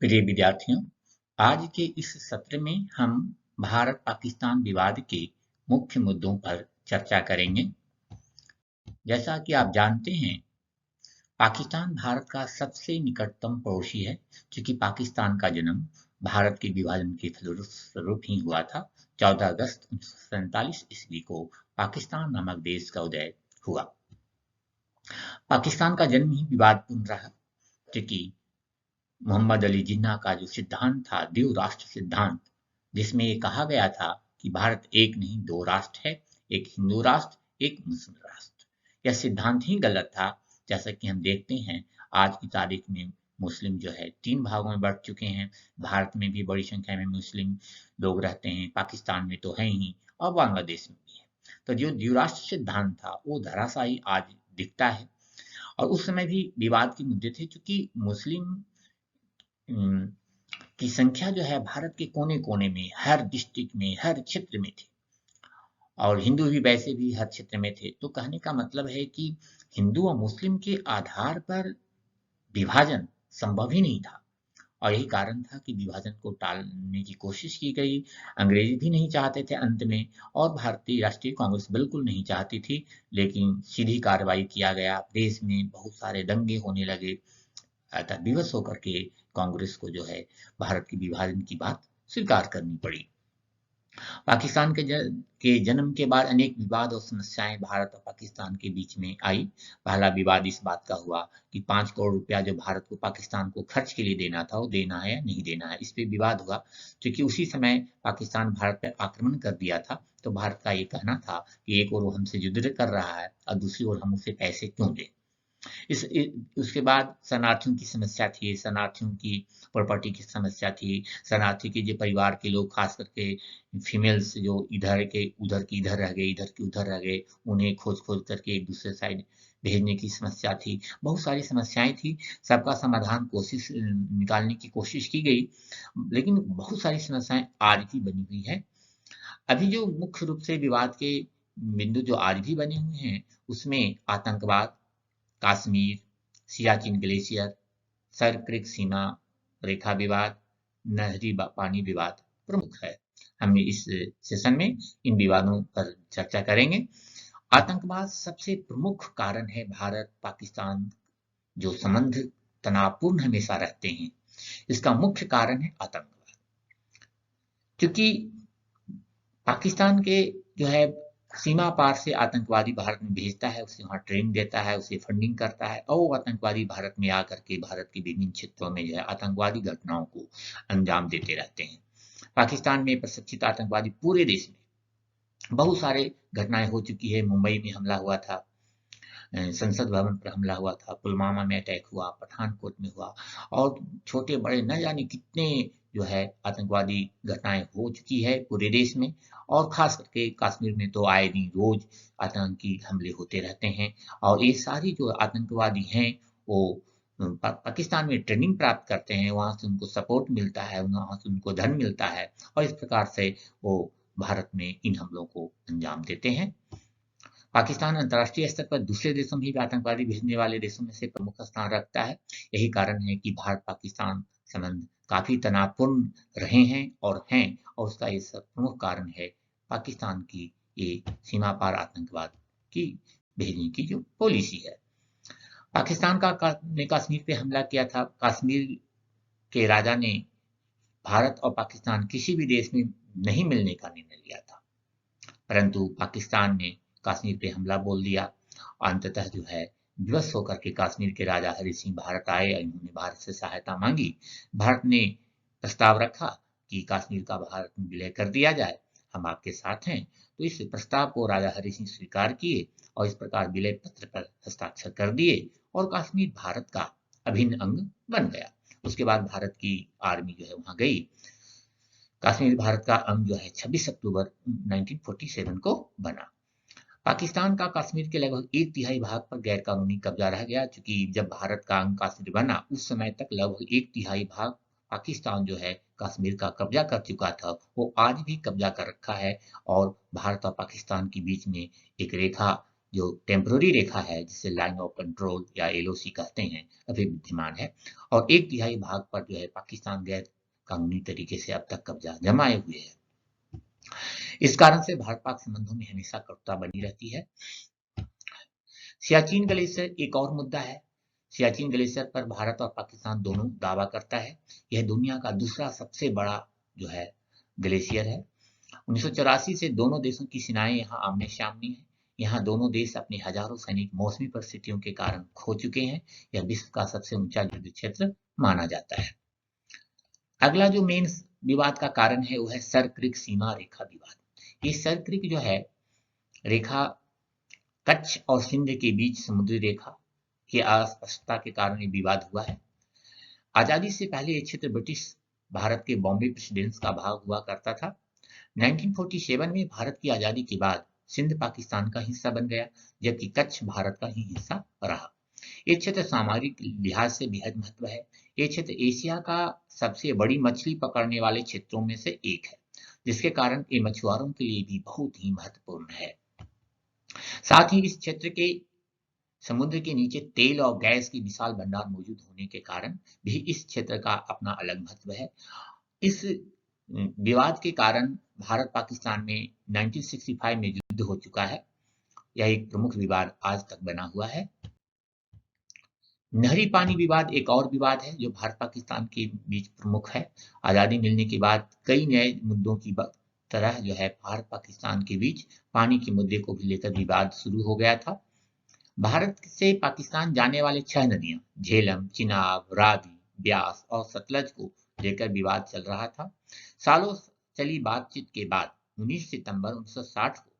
प्रिय विद्यार्थियों, आज के इस सत्र में हम भारत-पाकिस्तान विवाद के मुख्य मुद्दों पर चर्चा करेंगे। जैसा कि आप जानते हैं, पाकिस्तान भारत का सबसे निकटतम पड़ोसी है, क्योंकि पाकिस्तान का जन्म भारत के विभाजन के फलस्वरूप ही हुआ था। 14 अगस्त 1947 ईस्वी को पाकिस्तान नामक देश का उदय हुआ। पाकिस्तान का जन्म ही विवादपूर्ण रहा, क्योंकि मोहम्मद अली जिन्ना का जो सिद्धांत था, द्विराष्ट्र राष्ट्र सिद्धांत, जिसमें ये कहा गया था कि भारत एक नहीं दो राष्ट्र है, एक हिंदू राष्ट्र, एक मुस्लिम राष्ट्र। यह सिद्धांत ही गलत था। जैसा कि हम देखते हैं, आज की तारीख में मुस्लिम जो है 3 भागों में बढ़ चुके हैं। भारत में भी बड़ी संख्या में मुस्लिम लोग रहते हैं, पाकिस्तान में तो है ही, और बांग्लादेश में भी है। तो जो द्विराष्ट्र सिद्धांत था, वो धराशायी आज दिखता है। और उस समय भी विवाद के मुद्दे थे, क्योंकि मुस्लिम की संख्या जो है भारत के कोने-कोने में, हर डिस्ट्रिक्ट में, हर क्षेत्र में थी, और हिंदू भी वैसे भी हर क्षेत्र में थे। तो कहने का मतलब है कि हिंदू और मुस्लिम के आधार पर विभाजन संभव ही नहीं था, और यही कारण था कि विभाजन को टालने की कोशिश की गई। अंग्रेज भी नहीं चाहते थे अंत में, और भारतीय राष्ट्रीय कांग्रेस बिल्कुल नहीं चाहती थी, लेकिन सीधी कार्रवाई किया गया। देश में बहुत सारे दंगे होने लगे, अतः विवश होकर के कांग्रेस को जो है भारत के विभाजन की बात स्वीकार करनी पड़ी। पाकिस्तान के जन्म के बाद अनेक विवाद और समस्याएं भारत और पाकिस्तान के बीच में आई। पहला विवाद इस बात का हुआ कि 5 करोड़ रुपया जो भारत को पाकिस्तान को खर्च के लिए देना था, वो देना है या नहीं देना है, इस पे विवाद हुआ। क्योंकि उसी समय पाकिस्तान भारत पर आक्रमण कर दिया था, तो भारत का ये कहना था कि एक ओर वो हमसे युद्ध कर रहा है और दूसरी ओर हम उसे पैसे क्यों दें। उसके बाद शरणार्थियों की समस्या थी, शरणार्थियों की प्रॉपर्टी की समस्या थी, शरणार्थी के जो परिवार के लोग, खास करके फीमेल्स जो इधर के उधर की इधर रह गए, इधर की उधर रह गए, उन्हें खोज-खोज करके एक दूसरे साइड भेजने की समस्या थी। बहुत सारी समस्याएँ थी, सबका समाधान निकालने की कोशिश की गई, लेकिन बहुत सारी समस्याएँ आज भी बनी हुई हैं। अभी जो मुख्य रूप से विवाद के बिंदु जो आज भी बने हुए हैं, उसमें आतंकवाद, कश्मीर, सियाचिन ग्लेशियर, सर्करिक सीमा रेखा विवाद, नहरी पानी विवाद प्रमुख है। हम इस सेशन में इन विवादों पर चर्चा करेंगे। आतंकवाद सबसे प्रमुख कारण है। भारत पाकिस्तान जो संबंध तनावपूर्ण हमेशा रहते हैं, इसका मुख्य कारण है आतंकवाद। क्योंकि पाकिस्तान के जो है सीमा पार से आतंकवादी भारत में भेजता है, उसे वहाँ ट्रेनिंग देता है, उसे फंडिंग करता है, और वो आतंकवादी भारत में आकर के भारत के विभिन्न क्षेत्रों में जो है आतंकवादी घटनाओं को अंजाम देते रहते हैं। पाकिस्तान में प्रशिक्षित आतंकवादी पूरे देश में बहुत सारे घटनाएं हो चुकी है। मुंबई में हमला हुआ था, संसद भवन पर हमला हुआ था, पुलवामा में अटैक हुआ, पठानकोट में हुआ, और छोटे बड़े न जाने कितने जो है आतंकवादी घटनाएं हो चुकी है पूरे देश में। और खास करके कश्मीर में तो आए दिन रोज आतंकी हमले होते रहते हैं, और ये सारी जो आतंकवादी हैं वो पाकिस्तान में ट्रेनिंग प्राप्त करते हैं, वहां से उनको सपोर्ट मिलता है, वहां से उनको धन मिलता है, और इस प्रकार से वो भारत में इन हमलों को अंजाम देते हैं। पाकिस्तान अंतर्राष्ट्रीय स्तर पर दूसरे देशों में भी आतंकवादी भेजने वाले देशों में से प्रमुख स्थान रखता है। यही कारण है कि भारत पाकिस्तान संबंध काफी तनावपूर्ण रहे हैं और हैं, और उसका ये सब प्रमुख कारण है पाकिस्तान की ये सीमा पार आतंकवाद की भेजने की जो पॉलिसी है। पाकिस्तान ने कश्मीर पे हमला किया था। कश्मीर के राजा ने भारत और पाकिस्तान किसी भी देश में नहीं मिलने का निर्णय लिया था, परंतु पाकिस्तान ने कश्मीर पे हमला बोल दिया। अंततः जो है विवश होकर के कश्मीर के राजा हरि सिंह भारत आए, इन्होंने भारत से सहायता मांगी। भारत ने प्रस्ताव रखा कि कश्मीर का भारत में विलय कर दिया जाए, हम आपके साथ हैं। तो इस प्रस्ताव को राजा हरि सिंह स्वीकार किए, और इस प्रकार विलय पत्र पर हस्ताक्षर कर दिए, और कश्मीर भारत का अभिन्न अंग बन गया। उसके बाद भारत की आर्मी जो है वहां गई। कश्मीर भारत का अंग जो है 26 अक्टूबर 1947 को बना। पाकिस्तान का कश्मीर के लगभग 1/3 भाग पर गैरकानूनी कब्जा रह गया। चूंकि जब भारत का अंग कश्मीर बना, उस समय तक लगभग 1/3 भाग पाकिस्तान जो है कश्मीर का कब्जा कर चुका था, वो आज भी कब्जा कर रखा है। और भारत और पाकिस्तान के बीच में एक रेखा जो टेम्पररी रेखा है जिसे लाइन ऑफ कंट्रोल या एलओसी कहते हैं, अभी विद्यमान है और 1/3 भाग पर जो है पाकिस्तान गैर कानूनी तरीके से अब तक कब्जा जमाए हुए है। इस कारण से भारत पाक संबंधों में हमेशा कटुता बनी रहती है। सियाचिन ग्लेशियर एक और मुद्दा है। सियाचिन ग्लेशियर पर भारत और पाकिस्तान दोनों दावा करता है। यह दुनिया का दूसरा सबसे बड़ा जो है ग्लेशियर है। 1984 से दोनों देशों की सेनाएं यहाँ आमने सामने हैं। यहाँ दोनों देश अपने हजारों सैनिक मौसमी परिस्थितियों के कारण खो चुके हैं। यह विश्व का सबसे ऊंचा युद्ध क्षेत्र माना जाता है। अगला जो मेन विवाद का कारण है वो है सर क्रिक सीमा रेखा विवाद। ये सर क्रिक जो है रेखा कच्छ और सिंध के बीच समुद्री रेखा की अस्पष्टता के कारण ये विवाद हुआ है। आजादी से पहले ये क्षेत्र ब्रिटिश भारत के बॉम्बे प्रेसिडेंस का भाग हुआ करता था। 1947 में भारत की आजादी के बाद सिंध पाकिस्तान का हिस्सा बन गया, जबकि कच्छ भारत का ही हिस्सा रहा। ये क्षेत्र सामरिक लिहाज से बेहद महत्व है। ये क्षेत्र एशिया का सबसे बड़ी मछली पकड़ने वाले क्षेत्रों में से एक है, जिसके कारण ये मछुआरों के लिए भी बहुत ही महत्वपूर्ण है। साथ ही इस क्षेत्र के समुद्र के नीचे तेल और गैस की विशाल भंडार मौजूद होने के कारण भी इस क्षेत्र का अपना अलग महत्व है। इस विवाद के कारण भारत पाकिस्तान में 1965 में युद्ध हो चुका है। यह एक प्रमुख विवाद आज तक बना हुआ है। नहरी पानी विवाद एक और विवाद है जो भारत पाकिस्तान के बीच प्रमुख है। आजादी मिलने के बाद कई नए मुद्दों की तरह जो है भारत पाकिस्तान के बीच पानी के मुद्दे को भी लेकर विवाद शुरू हो गया था। भारत से पाकिस्तान जाने वाले 6 नदियां झेलम, चिनाब, रावी, ब्यास और सतलज को लेकर विवाद चल रहा था। सालों चली बातचीत के बाद 19 सितंबर 1960 को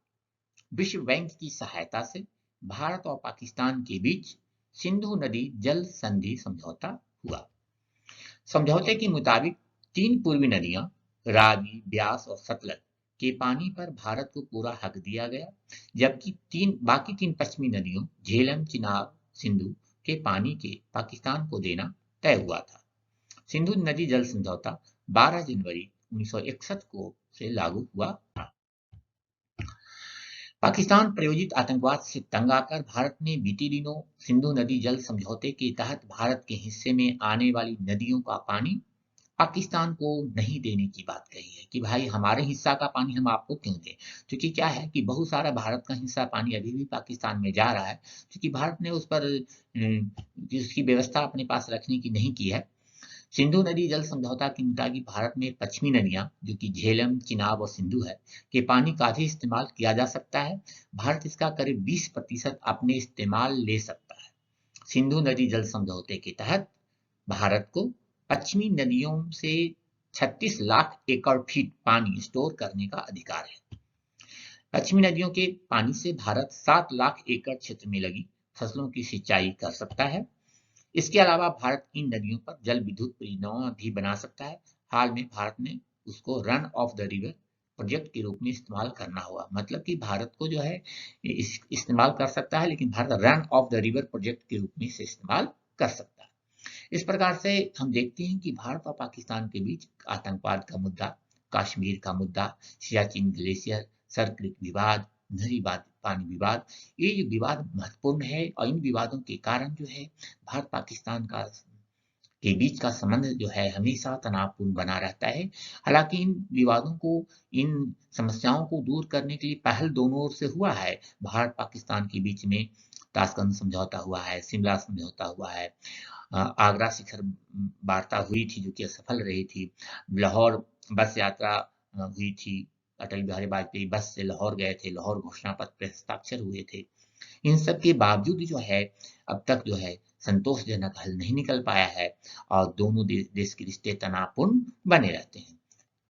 विश्व बैंक की सहायता से भारत और पाकिस्तान के बीच सिंधु नदी जल संधि समझौता हुआ। समझौते के मुताबिक 3 पूर्वी नदियां रावी, ब्यास और सतलज के पानी पर भारत को पूरा हक दिया गया, जबकि बाकी 3 पश्चिमी नदियों झेलम, चिनाब, सिंधु के पानी के पाकिस्तान को देना तय हुआ था। सिंधु नदी जल समझौता 12 जनवरी 1961 को से लागू हुआ था। पाकिस्तान प्रायोजित आतंकवाद से तंग आकर भारत ने बीते दिनों सिंधु नदी जल समझौते के तहत भारत के हिस्से में आने वाली नदियों का पानी पाकिस्तान को नहीं देने की बात कही है कि भाई हमारे हिस्सा का पानी हम आपको क्यों दें। क्योंकि क्या है कि बहुत सारा भारत का हिस्सा पानी अभी भी पाकिस्तान में जा रहा है, क्योंकि भारत ने उस पर उसकी व्यवस्था अपने पास रखने की नहीं की है। सिंधु नदी जल समझौता के मुताबिक भारत में पश्चिमी नदियां जो कि झेलम, चिनाब और सिंधु है के पानी का भी इस्तेमाल किया जा सकता है। भारत इसका करीब 20% अपने इस्तेमाल ले सकता है। सिंधु नदी जल समझौते के तहत भारत को पश्चिमी नदियों से 36 लाख एकड़ फीट पानी स्टोर करने का अधिकार है। पश्चिमी नदियों के पानी से भारत 7 लाख एकड़ क्षेत्र में लगी फसलों की सिंचाई कर सकता है। इसके अलावा भारत इन नदियों पर जल विद्युत परियोजनाएं भी बना सकता है। हाल में भारत ने उसको run of the river project के रूप में इस्तेमाल करना होगा। मतलब कि भारत को जो है इस्तेमाल कर सकता है, लेकिन Bharat run of the river project के रूप में इसे इस्तेमाल कर सकता है। इस प्रकार से हम देखते हैं कि भारत और पाकिस्तान के बीच आतंकवाद का मुद्दा, कश्मीर का मुद्दा, सियाचिन ग्लेशियर, सर क्रिक विवाद, नहरी पानी विवाद, ये जो विवाद महत्वपूर्ण है और इन विवादों के कारण जो है भारत पाकिस्तान के बीच का संबंध जो है हमेशा तनावपूर्ण बना रहता है। हालांकि इन विवादों को, इन समस्याओं को दूर करने के लिए पहल दोनों ओर से हुआ है। भारत पाकिस्तान के बीच में ताशकंद समझौता हुआ है, शिमला समझौता हुआ है, आगरा शिखर वार्ता हुई थी जो कि असफल रही थी, लाहौर बस यात्रा हुई थी, अटल बिहारी वाजपेयी बस से लाहौर गए थे, लाहौर घोषणा पत्र पर हस्ताक्षर हुए थे। इन सब के बावजूद जो है अब तक जो है संतोषजनक हल नहीं निकल पाया है और दोनों देश के रिश्ते तनावपूर्ण बने रहते हैं।